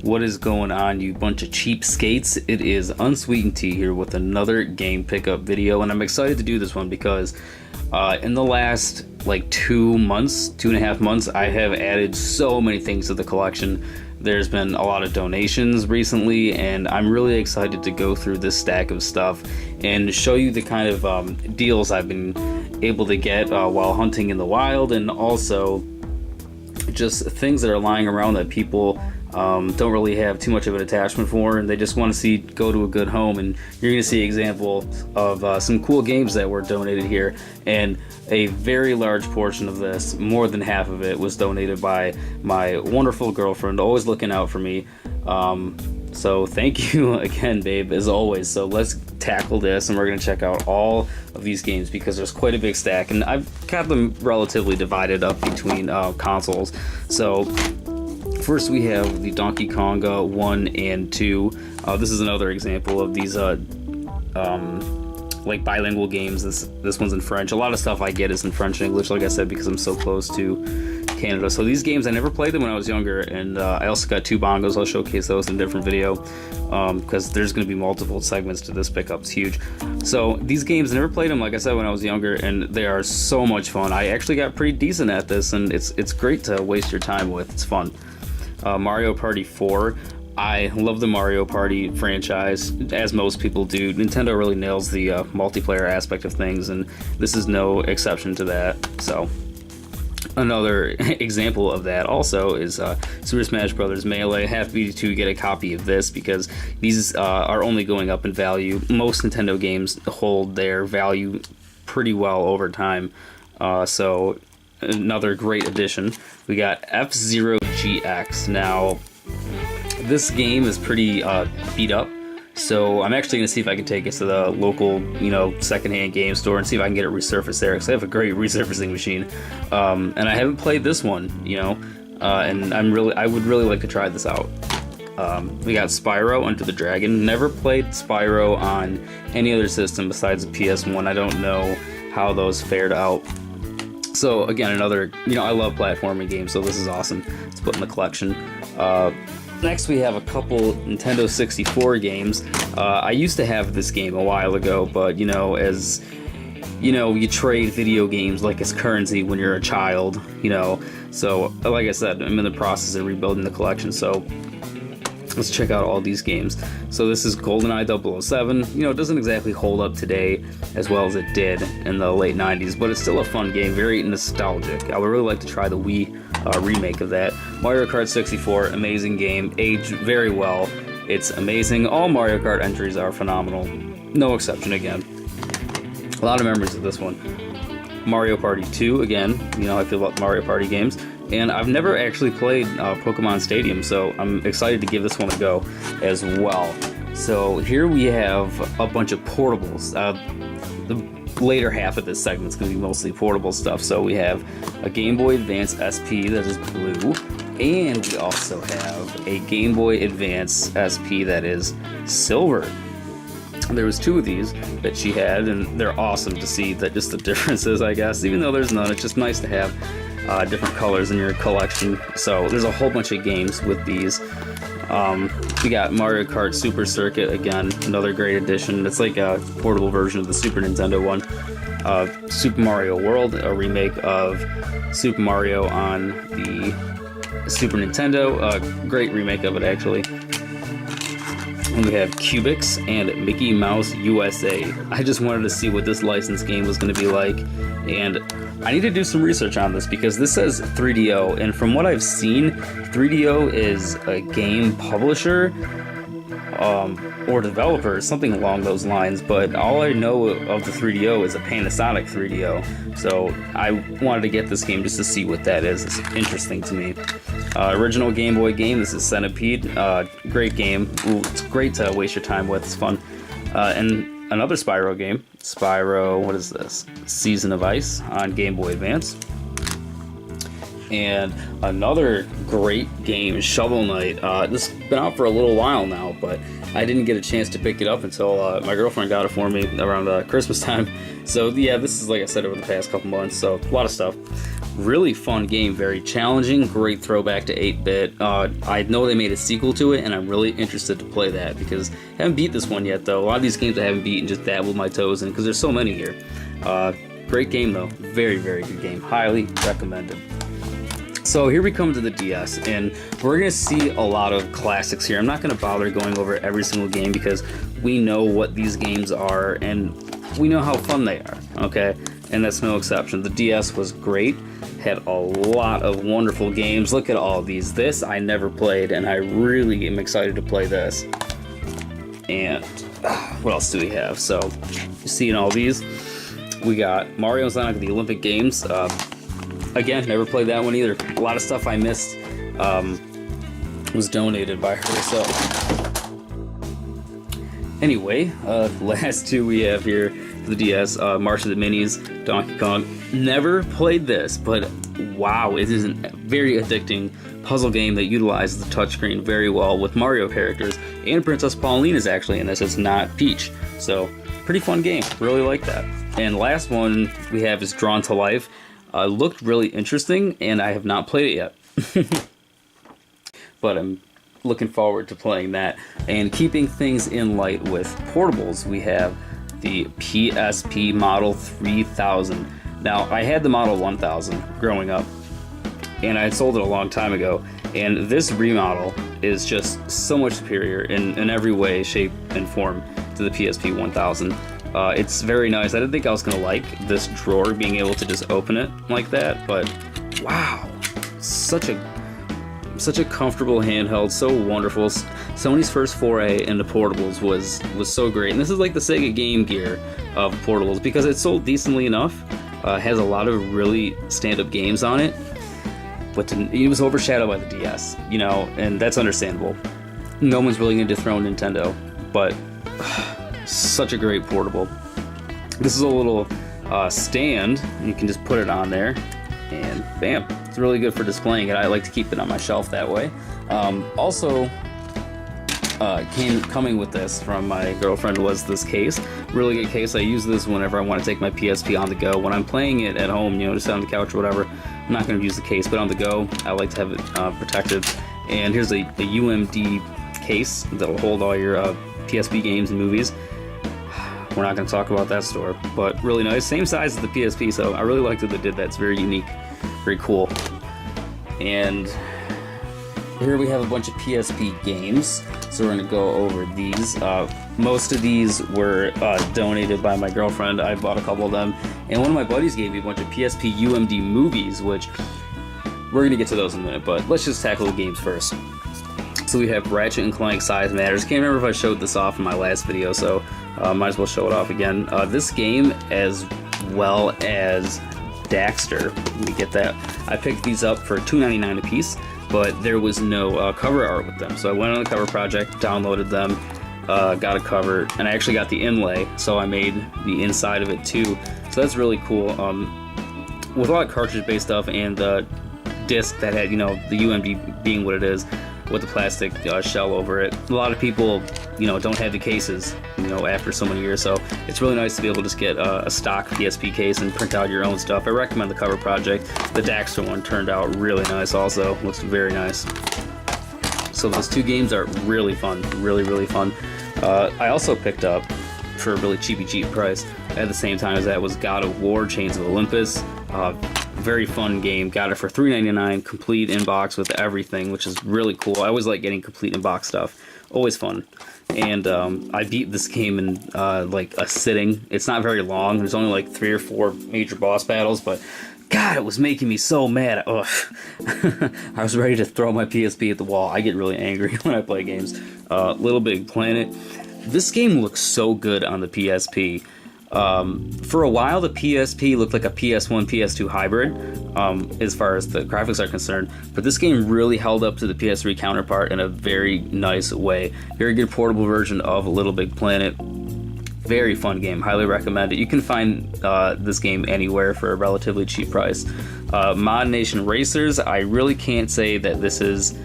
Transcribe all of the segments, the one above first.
What is going on, you bunch of cheapskates? It is Unsweetened Tea here with another game pickup video, and I'm excited to do this one because in the last like 2.5 months, I have added so many things to the collection. There's been a lot of donations recently, and I'm really excited to go through this stack of stuff and show you the kind of deals I've been able to get while hunting in the wild, and also just things that are lying around that people don't really have too much of an attachment for, and they just want to see go to a good home. And you're going to see examples of some cool games that were donated here, and a very large portion of this, more than half of it, was donated by my wonderful girlfriend, always looking out for me. So thank you again, babe, as always. So let's tackle this, and we're going to check out all of these games because there's quite a big stack, and I've got them relatively divided up between consoles. So first we have the Donkey Konga 1 and 2. This is another example of these like bilingual games. This one's in French. A lot of stuff I get is in French and English, like I said, because I'm so close to Canada. So these games, I never played them when I was younger, and I also got 2 bongos. I'll showcase those in a different video because there's going to be multiple segments to this pickup. It's huge. So these games, I never played them, like I said, when I was younger, and they are so much fun. I actually got pretty decent at this, and it's great to waste your time with. It's fun. Mario Party 4. I love the Mario Party franchise, as most people do. Nintendo really nails the multiplayer aspect of things, and this is no exception to that. So another example of that also is Super Smash Bros. Melee. Happy to get a copy of this because these are only going up in value. Most Nintendo games hold their value pretty well over time. So another great addition. We got F-Zero GX. Now, this game is pretty beat up, so I'm actually going to see if I can take it to the local, secondhand game store and see if I can get it resurfaced there, because I have a great resurfacing machine. And I haven't played this one, and I would really like to try this out. We got Spyro Under the Dragon. Never played Spyro on any other system besides the PS1. I don't know how those fared out. So again, another, I love platforming games, so this is awesome. Let's put in the collection. Next we have a couple Nintendo 64 games. I used to have this game a while ago, but as you trade video games like it's currency when you're a child, so like I said, I'm in the process of rebuilding the collection, so let's check out all these games. So this is GoldenEye 007. It doesn't exactly hold up today as well as it did in the late 90s, but it's still a fun game, very nostalgic. I would really like to try the Wii remake of that. Mario Kart 64, amazing game, aged very well. It's amazing. All Mario Kart entries are phenomenal, no exception again. A lot of memories of this one. Mario Party 2, again, I feel about Mario Party games. And I've never actually played Pokemon Stadium, so I'm excited to give this one a go as well. So here we have a bunch of portables. The later half of this segment is going to be mostly portable stuff. So we have a Game Boy Advance SP that is blue, and we also have a Game Boy Advance SP that is silver. There was 2 of these that she had, and they're awesome to see that just the differences, I guess. Even though there's none, it's just nice to have different colors in your collection. So there's a whole bunch of games with these. We got Mario Kart Super Circuit, again, another great addition. It's like a portable version of the Super Nintendo one. Super Mario World, a remake of Super Mario on the Super Nintendo. Great remake of it, actually. And we have Cubix and Mickey Mouse USA. I just wanted to see what this licensed game was going to be like, and I need to do some research on this because this says 3DO, and from what I've seen, 3DO is a game publisher or developer, something along those lines, but all I know of the 3DO is a Panasonic 3DO, so I wanted to get this game just to see what that is. It's interesting to me. Original Game Boy game, this is Centipede. Great game. Ooh, it's great to waste your time with. It's fun. And another Spyro game. Spyro, what is this? Season of Ice on Game Boy Advance. And another great game, Shovel Knight. This has been out for a little while now, but I didn't get a chance to pick it up until my girlfriend got it for me around Christmas time. So yeah, this is, like I said, over the past couple months, so a lot of stuff. Really fun game, very challenging, great throwback to 8-bit. I know they made a sequel to it, and I'm really interested to play that because I haven't beat this one yet, though. A lot of these games I haven't beaten, just dabbled my toes in because there's so many here. Great game, though. Very, very good game. Highly recommended. So here we come to the DS, and we're going to see a lot of classics here. I'm not going to bother going over every single game because we know what these games are, and we know how fun they are, okay? And that's no exception. The DS was great, had a lot of wonderful games. Look at all of these. This I never played, and I really am excited to play this. And what else do we have? So, you see in all these, we got Mario and Sonic at the Olympic Games. Again, never played that one either. A lot of stuff I missed was donated by her, so... Anyway, last two we have here for the DS, March of the Minis, Donkey Kong. Never played this, but wow, it is a very addicting puzzle game that utilizes the touchscreen very well with Mario characters, and Princess Pauline is actually in this, it's not Peach. So, pretty fun game, really like that. And last one we have is Drawn to Life. Looked really interesting, and I have not played it yet. But I'm looking forward to playing that. And keeping things in light with portables, we have the PSP Model 3000. Now, I had the Model 1000 growing up, and I had sold it a long time ago, and this remodel is just so much superior in every way, shape, and form to the PSP 1000. It's very nice. I didn't think I was going to like this drawer, being able to just open it like that, but wow, such a comfortable handheld, so wonderful. Sony's first foray into portables was so great, and this is like the Sega Game Gear of portables because it sold decently enough, has a lot of really stand-up games on it, but it was overshadowed by the DS, you know, and that's understandable. No one's really going to dethrone Nintendo, but such a great portable. This is a little stand, and you can just put it on there, and bam, it's really good for displaying it. I like to keep it on my shelf that way. Also, coming with this from my girlfriend was this case. Really good case. I use this whenever I want to take my PSP on the go. When I'm playing it at home, you know, just on the couch or whatever, I'm not going to use the case, but on the go, I like to have it protected. And here's a UMD case that'll hold all your PSP games and movies. We're not going to talk about that store, but really nice. Same size as the PSP, so I really like that they did that. It's very unique, very cool. And here we have a bunch of PSP games, so we're going to go over these. Most of these were donated by my girlfriend. I bought a couple of them, and one of my buddies gave me a bunch of PSP UMD movies, which we're going to get to those in a minute, but let's just tackle the games first. So we have Ratchet and Clank Size Matters. Can't remember if I showed this off in my last video, so might as well show it off again. This game, as well as Daxter, let me get that. I picked these up for $2.99 a piece, but there was no cover art with them. So I went on the cover project, downloaded them, got a cover, and I actually got the inlay, so I made the inside of it too. So that's really cool. With a lot of cartridge-based stuff and the disc that had, you know, the UMD being what it is, with the plastic shell over it. A lot of people, you know, don't have the cases, you know, after so many years, so it's really nice to be able to just get a stock PSP case and print out your own stuff. I recommend the cover project. The Daxter one turned out really nice also. Looks very nice. So those two games are really fun, really, really fun. I also picked up, for a really cheap price, at the same time as that, was God of War Chains of Olympus. Very fun game. Got it for $3.99, complete in box with everything, which is really cool. I always like getting complete in box stuff. Always fun. And I beat this game in like a sitting. It's not very long. There's only like 3 or 4 major boss battles, but God, it was making me so mad. Ugh. I was ready to throw my PSP at the wall. I get really angry when I play games. Little Big Planet. This game looks so good on the PSP. For a while, the PSP looked like a PS1, PS2 hybrid, as far as the graphics are concerned, but this game really held up to the PS3 counterpart in a very nice way. Very good portable version of Little Big Planet. Very fun game, highly recommend it. You can find this game anywhere for a relatively cheap price. Mod Nation Racers, I really can't say that this is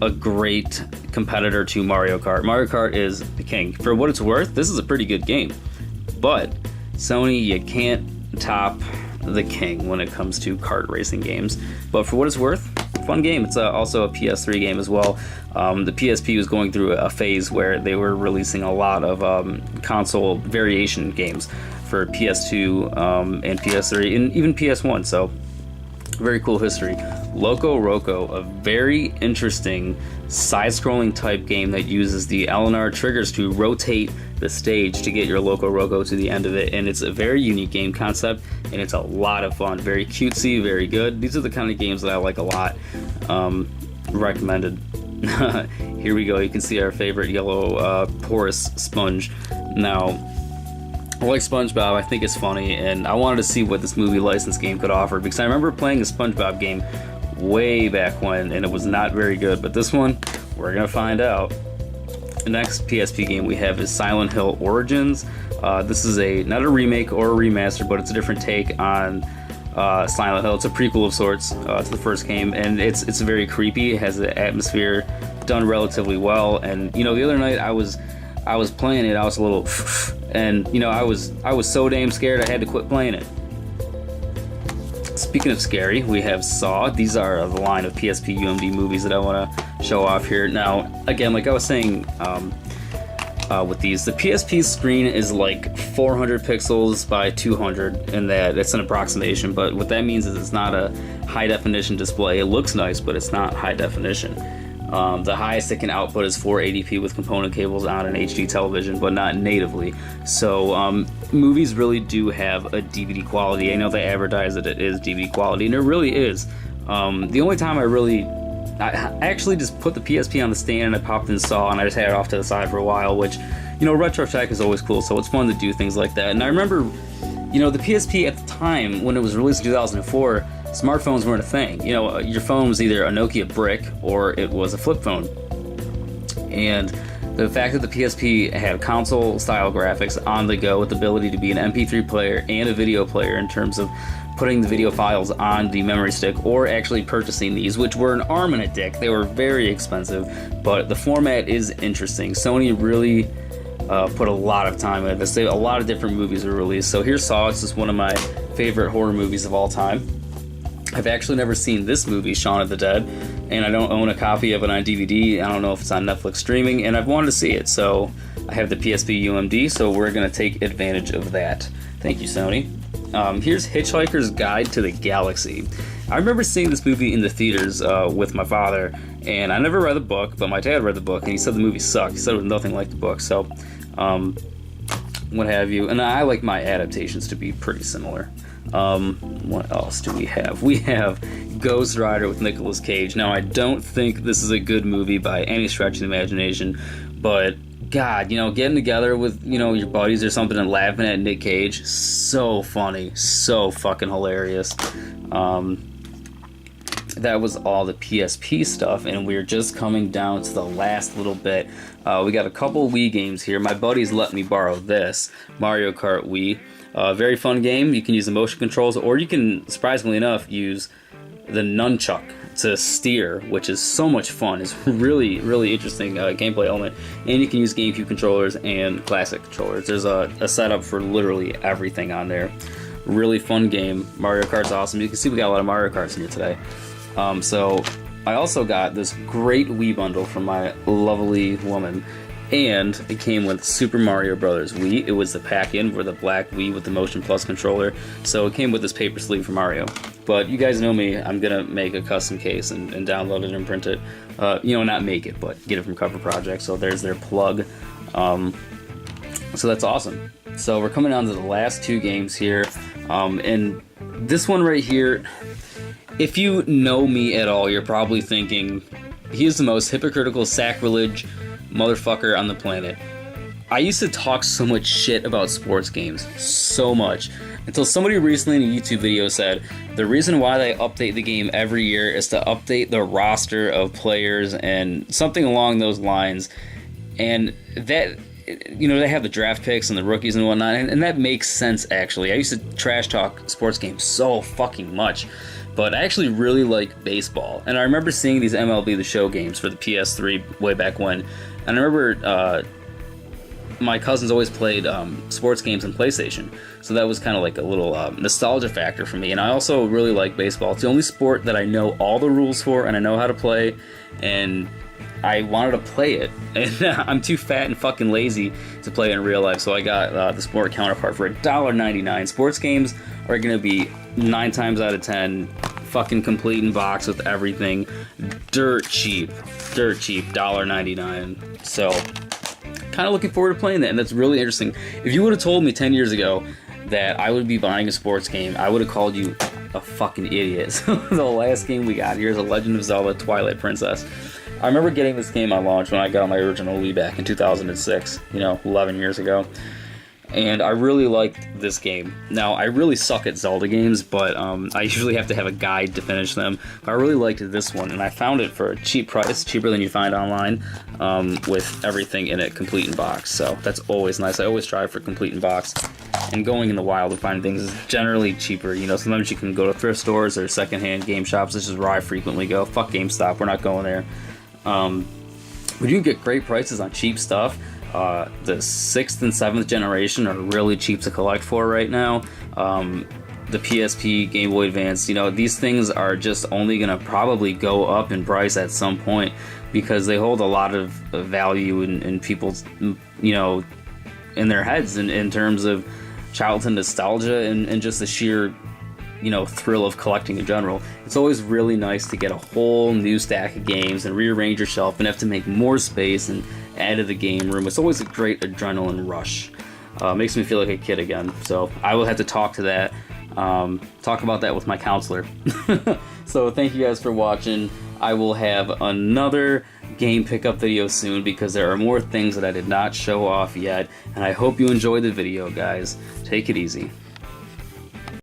a great competitor to Mario Kart. Mario Kart is the king. For what it's worth, this is a pretty good game. But Sony, you can't top the king when it comes to kart racing games. But for what it's worth, fun game. It's also a PS3 game as well. The PSP was going through a phase where they were releasing a lot of console variation games for PS2 and PS3 and even PS1. So very cool history. Loco Roco, a very interesting side-scrolling type game that uses the LNR triggers to rotate the stage to get your Loco Roco to the end of it, and it's a very unique game concept, and it's a lot of fun. Very cutesy, very good. These are the kind of games that I like a lot. Recommended. Here we go. You can see our favorite yellow porous sponge. Now, I like SpongeBob. I think it's funny, and I wanted to see what this movie license game could offer, because I remember playing a SpongeBob game way back when, and it was not very good. But this one, we're gonna find out. The next PSP game we have is Silent Hill Origins. This is not a remake or a remaster, but it's a different take on Silent Hill. It's a prequel of sorts to the first game, and it's very creepy. It has the atmosphere done relatively well. And the other night I was playing it. I was a little, and I was so damn scared I had to quit playing it. Speaking of scary, we have Saw. These are the line of PSP UMD movies that I want to show off here. Now, again, like I was saying with these, the PSP screen is like 400 pixels by 200, and it's an approximation, but what that means is it's not a high definition display. It looks nice, but it's not high definition. The highest it can output is 480p with component cables on an HD television, but not natively. So movies really do have a DVD quality. I know they advertise that it is DVD quality, and it really is. The only time I actually just put the PSP on the stand and I popped in Saw, and I just had it off to the side for a while, which, retro tech is always cool, so it's fun to do things like that. And I remember, the PSP at the time, when it was released in 2004, smartphones weren't a thing. Your phone was either a Nokia brick or it was a flip phone. And the fact that the PSP had console-style graphics on the go with the ability to be an MP3 player and a video player in terms of putting the video files on the memory stick or actually purchasing these, which were an arm and a dick. They were very expensive, but the format is interesting. Sony really put a lot of time into this. A lot of different movies were released. So here's Saw. It's just one of my favorite horror movies of all time. I've actually never seen this movie, Shaun of the Dead, and I don't own a copy of it on DVD. I don't know if it's on Netflix streaming, and I've wanted to see it, so I have the PSP UMD, so we're going to take advantage of that. Thank you, Sony. Here's Hitchhiker's Guide to the Galaxy. I remember seeing this movie in the theaters with my father, and I never read the book, but my dad read the book, and he said the movie sucked. He said it was nothing like the book, so what have you. And I like my adaptations to be pretty similar. What else do we have? We have Ghost Rider with Nicolas Cage. Now, I don't think this is a good movie by any stretch of the imagination, but God, getting together with, your buddies or something and laughing at Nick Cage, so funny, so fucking hilarious. That was all the PSP stuff, and we're just coming down to the last little bit. We got a couple Wii games here. My buddies let me borrow this, Mario Kart Wii. Very fun game. You can use the motion controls, or you can, surprisingly enough, use the nunchuck to steer, which is so much fun. It's really, really interesting gameplay element. And you can use GameCube controllers and classic controllers. There's a setup for literally everything on there. Really fun game. Mario Kart's awesome. You can see we got a lot of Mario Karts in here today. So I also got this great Wii bundle from my lovely woman. And it came with Super Mario Bros. Wii. It was the pack-in for the black Wii with the Motion Plus controller. So it came with this paper sleeve for Mario. But you guys know me, I'm going to make a custom case and download it and print it. Not make it, but get it from Cover Project. So there's their plug. So that's awesome. So we're coming down to the last two games here. And this one right here, if you know me at all, you're probably thinking, he is the most hypocritical sacrilege motherfucker on the planet. I used to talk so much shit about sports games, so much, until somebody recently in a YouTube video said the reason why they update the game every year is to update the roster of players and something along those lines. And that, they have the draft picks and the rookies and whatnot, and that makes sense, actually. I used to trash talk sports games so fucking much, but I actually really like baseball. And I remember seeing these MLB The Show games for the PS3 way back when. And I remember my cousins always played sports games on PlayStation, so that was kind of like a little nostalgia factor for me. And I also really like baseball. It's the only sport that I know all the rules for and I know how to play, and I wanted to play it, and I'm too fat and fucking lazy to play it in real life, so I got the sport counterpart for $1.99. Sports games are going to be 9 times out of 10 fucking complete in box with everything, dirt cheap, $1.99. So kind of looking forward to playing that, and that's really interesting. If you would have told me 10 years ago that I would be buying a sports game, I would have called you a fucking idiot. So the last game we got here is The Legend of Zelda Twilight Princess. I remember getting this game on launch when I got my original Wii back in 2006, 11 years ago. And I really liked this game. Now, I really suck at Zelda games, but I usually have to have a guide to finish them. But I really liked this one, and I found it for a cheap price, cheaper than you find online, with everything in it complete in box. So that's always nice. I always strive for complete in box. And going in the wild and finding things is generally cheaper. Sometimes you can go to thrift stores or secondhand game shops. This is where I frequently go. Fuck GameStop, we're not going there. But you get great prices on cheap stuff. The 6th and 7th generation are really cheap to collect for right now. The PSP, Game Boy Advance, these things are just only going to probably go up in price at some point because they hold a lot of value in people's, in their heads in terms of childhood nostalgia and just the sheer thrill of collecting in general. It's always really nice to get a whole new stack of games and rearrange your shelf and have to make more space and add to the game room. It's always a great adrenaline rush. Makes me feel like a kid again. So I will have to talk about that with my counselor. So thank you guys for watching. I will have another game pickup video soon because there are more things that I did not show off yet, and I hope you enjoyed the video, guys. Take it easy.